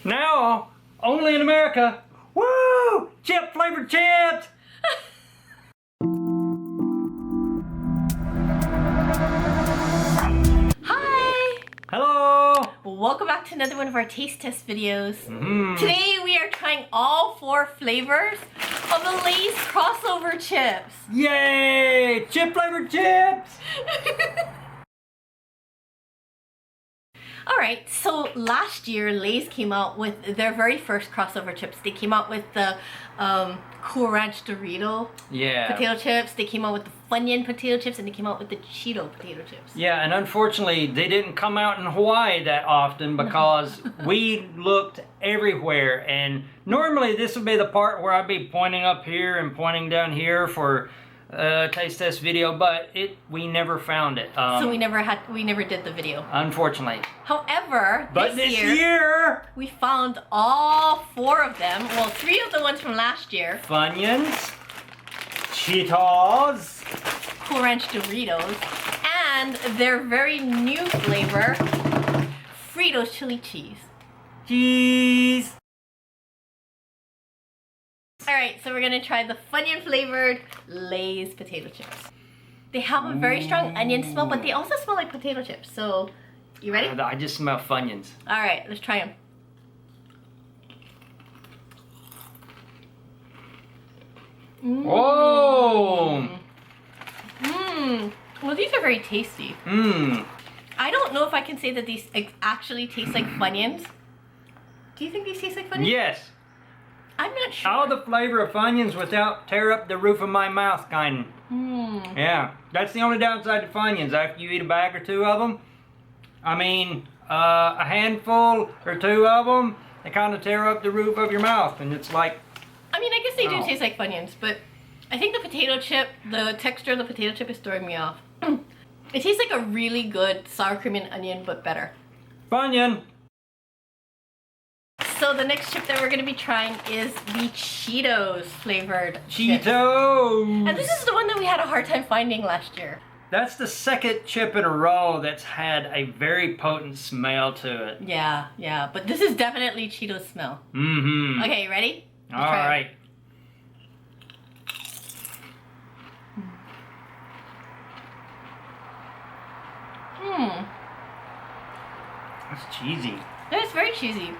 Now, only in America. Woo! Chip flavored chips! Hi! Hello! Welcome back to another one of our taste test videos. Today we are trying all 4 flavors of the Lay's crossover chips. Yay! Chip flavored chips! Alright, so last year Lay's came out with their very first crossover chips. They came out with the Cool Ranch Dorito potato chips. They came out with the Funyuns potato chips, and they came out with the Cheeto potato chips. Yeah, and unfortunately they didn't come out in Hawaii that often because we looked everywhere, and normally this would be the part where I'd be pointing up here and pointing down here for taste test video, but we never found it. So we never did the video. Unfortunately. However, this year we found all 4 of them. Well, 3 of the ones from last year. Funyuns, Cheetos, Cool Ranch Doritos, and their very new flavor, Fritos chili cheese. cheese. Alright, so we're gonna try the Funyun flavored Lay's potato chips. They have a very strong onion smell, but they also smell like potato chips. So, you ready? I just smell Funyuns. Alright, let's try them. Whoa! Well, these are very tasty. I don't know if I can say that these actually taste like Funyuns. Do you think these taste like Funyuns? Yes. I'm not sure. All the flavor of Funyuns without tear up the roof of my mouth kind. Yeah, that's the only downside to Funyuns. After you eat a bag or 2 of them, I mean, a handful or 2 of them, they kind of tear up the roof of your mouth, and it's like... I mean, I guess they do taste like Funyuns, but I think the potato chip, the texture of the potato chip is throwing me off. It tastes like a really good sour cream and onion, but better. Funyun! So the next chip that we're going to be trying is the Cheetos flavored chips. Cheetos! And this is the one that we had a hard time finding last year. That's the second chip in a row that's had a very potent smell to it. Yeah, but this is definitely Cheetos smell. Okay, you ready? All right. That's cheesy. It's very cheesy.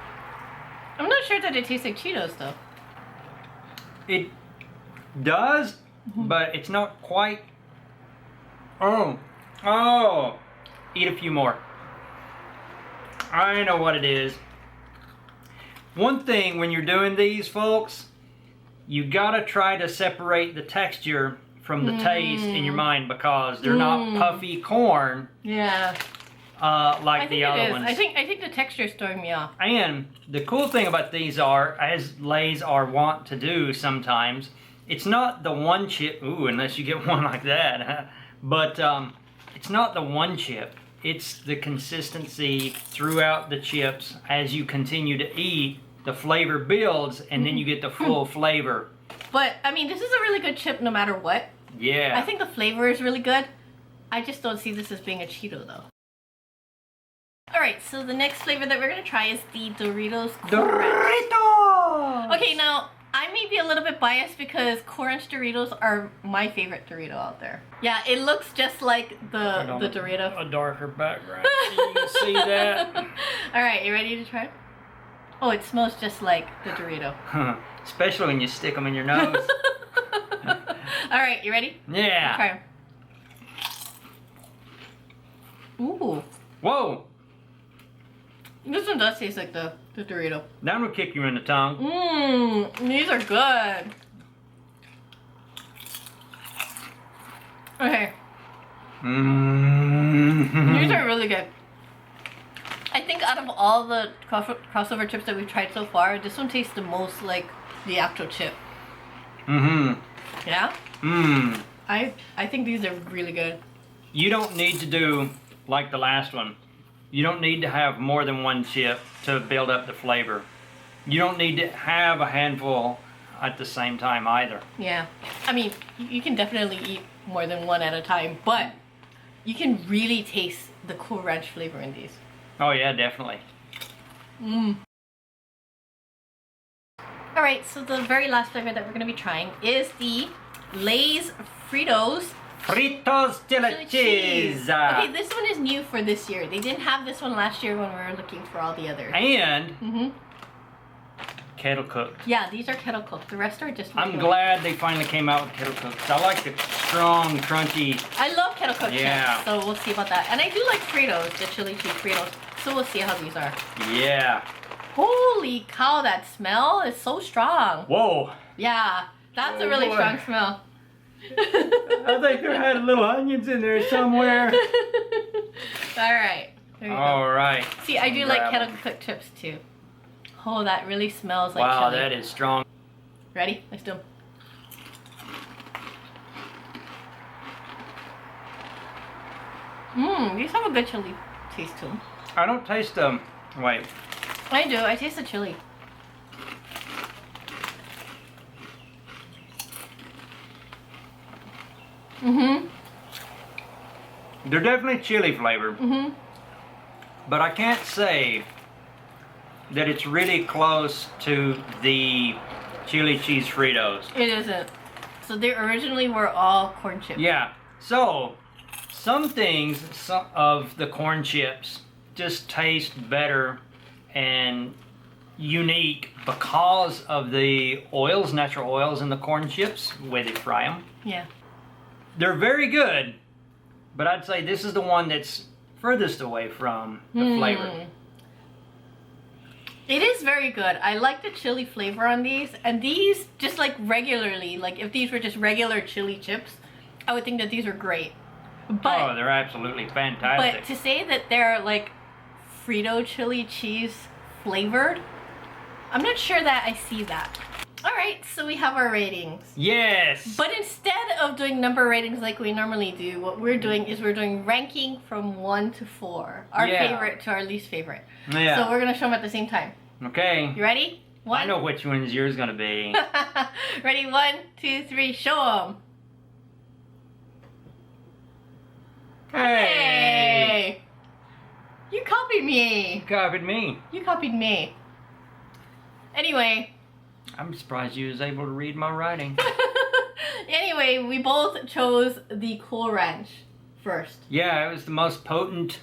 I'm not sure that it tastes like Cheetos though. It does, but it's not quite. Oh, eat a few more. I know what it is. One thing when you're doing these, folks, you gotta try to separate the texture from the taste in your mind, because they're not puffy corn. Yeah. Like the other ones. I think the texture is throwing me off. And the cool thing about these are, as Lay's are wont to do sometimes, it's not the one chip, unless you get one like that, but it's not the one chip. It's the consistency throughout the chips. As you continue to eat, the flavor builds, and then you get the full flavor. But, I mean, this is a really good chip no matter what. Yeah. I think the flavor is really good. I just don't see this as being a Cheeto, though. Alright, so the next flavor that we're going to try is the Doritos Cool Ranch. Doritos! Okay, now, I may be a little bit biased because Cool Ranch Doritos are my favorite Dorito out there. Yeah, it looks just like the Dorito. A darker background. You can see that. Alright, you ready to try it? Oh, it smells just like the Dorito. Especially when you stick them in your nose. Alright, you ready? Yeah. Try them. Ooh. Whoa. This one does taste like the Dorito. That will kick you in the tongue. These are good. Okay. These are really good. I think out of all the crossover chips that we've tried so far, this one tastes the most like the actual chip. Yeah? I think these are really good. You don't need to do like the last one. You don't need to have more than one chip to build up the flavor. You don't need to have a handful at the same time either. Yeah. I mean, you can definitely eat more than one at a time, but you can really taste the Cool Ranch flavor in these. Oh yeah, definitely. Alright, so the very last flavor that we're going to be trying is the Lay's Fritos. Fritos chili cheese. Okay, this one is new for this year. They didn't have this one last year when we were looking for all the others. And kettle cooked. Yeah, these are kettle cooked. The rest are just I'm glad they finally came out with kettle cooked. I like the strong, crunchy. I love kettle cooked chips, so we'll see about that. And I do like Fritos, the chili cheese Fritos. So we'll see how these are. Yeah. Holy cow, that smell is so strong. Whoa. Yeah, that's a really strong smell. I think there had little onions in there somewhere. Alright. Alright. See, I do like kettle cooked chips too. Oh, that really smells like chili. Wow, that is strong. Ready? Let's do them. These have a good chili taste to them. I don't taste them. Wait. I do. I taste the chili. They're definitely chili flavored. But I can't say that it's really close to the chili cheese Fritos. It isn't. So they originally were all corn chips. Yeah. So some things of the corn chips just taste better and unique because of the oils, natural oils in the corn chips, the way they fry them. Yeah. They're very good, but I'd say this is the one that's furthest away from the flavor. It is very good. I like the chili flavor on these, and these just like regularly, like if these were just regular chili chips, I would think that these are great. But, oh, they're absolutely fantastic. But to say that they're like Frito chili cheese flavored, I'm not sure that I see that. Alright, so we have our ratings. Yes! But instead of doing number ratings like we normally do, what we're doing is we're doing ranking from 1 to 4. Our favorite to our least favorite. Yeah. So we're going to show them at the same time. Okay. You ready? 1. I know which one's yours going to be. Ready? 1, 2, 3, show them. Hey! You copied me. You copied me. You copied me. Anyway. I'm surprised you was able to read my writing. Anyway, we both chose the Cool Ranch first. Yeah, it was the most potent.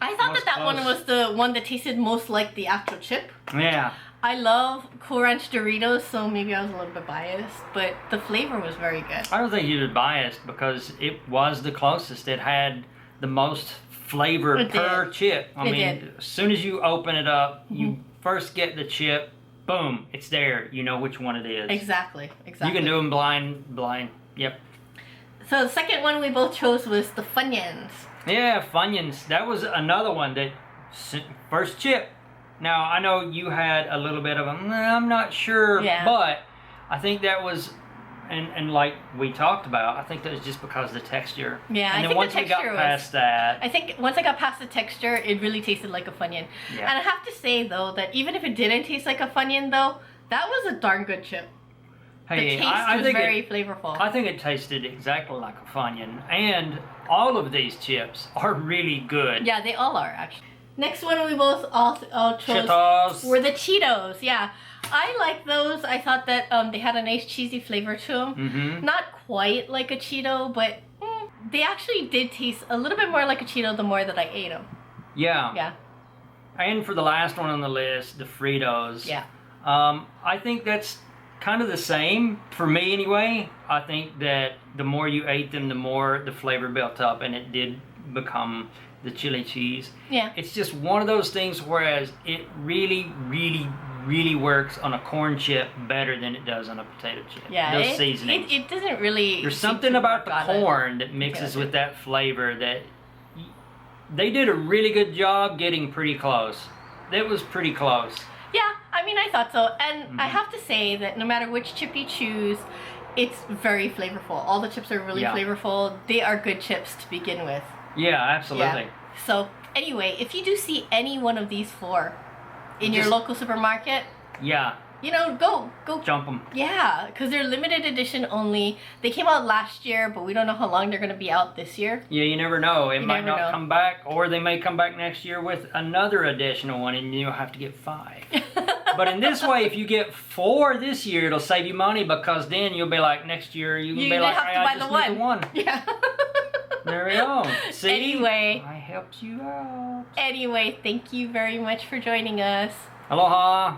I thought that one was the one that tasted most like the actual chip. Yeah. I love Cool Ranch Doritos, so maybe I was a little bit biased, but the flavor was very good. I don't think you were biased because it was the closest. It had the most flavor per chip. I mean, as soon as you open it up, you first get the chip. Boom, it's there. You know which one it is. Exactly. You can do them blind. Yep. So the second one we both chose was the Funyuns. Yeah, Funyuns. That was another one that first chip. Now I know you had a little bit of them. I'm not sure, but I think that was, and like we talked about, I think that was just because of the texture. Yeah, and then once we got past that, I think once I got past the texture, it really tasted like a Funyun. Yeah. And I have to say though that even if it didn't taste like a Funyun though, that was a darn good chip. Hey, the taste was very flavorful. I think it tasted exactly like a Funyun, and all of these chips are really good. Yeah, they all are actually. Next one we both all chose Cheetos. were the Cheetos. Yeah, I like those. I thought that they had a nice cheesy flavor to them. Not quite like a Cheeto, but they actually did taste a little bit more like a Cheeto the more that I ate them. Yeah. Yeah. And for the last one on the list, the Fritos. Yeah. I think that's kind of the same for me anyway. I think that the more you ate them, the more the flavor built up, and it did become the chili cheese. Yeah. It's just one of those things whereas it really works on a corn chip better than it does on a potato chip. Yeah. Those seasonings. It doesn't really... There's something about the corn that mixes with that flavor that they did a really good job getting pretty close. It was pretty close. Yeah, I mean, I thought so. And I have to say that no matter which chip you choose, it's very flavorful. All the chips are really flavorful. They are good chips to begin with. Yeah, absolutely. Yeah. So, anyway, if you do see any one of these 4 in your local supermarket, you know, go jump them. Yeah, because they're limited edition only. They came out last year, but we don't know how long they're going to be out this year. Yeah, you never know. It might not come back, or they may come back next year with another additional one, and you'll have to get 5. But in this way, if you get 4 this year, it'll save you money, because then you'll be like, next year, you can be like, have to buy the one. Yeah. There we go. See? Anyway. I helped you out. Anyway, thank you very much for joining us. Aloha.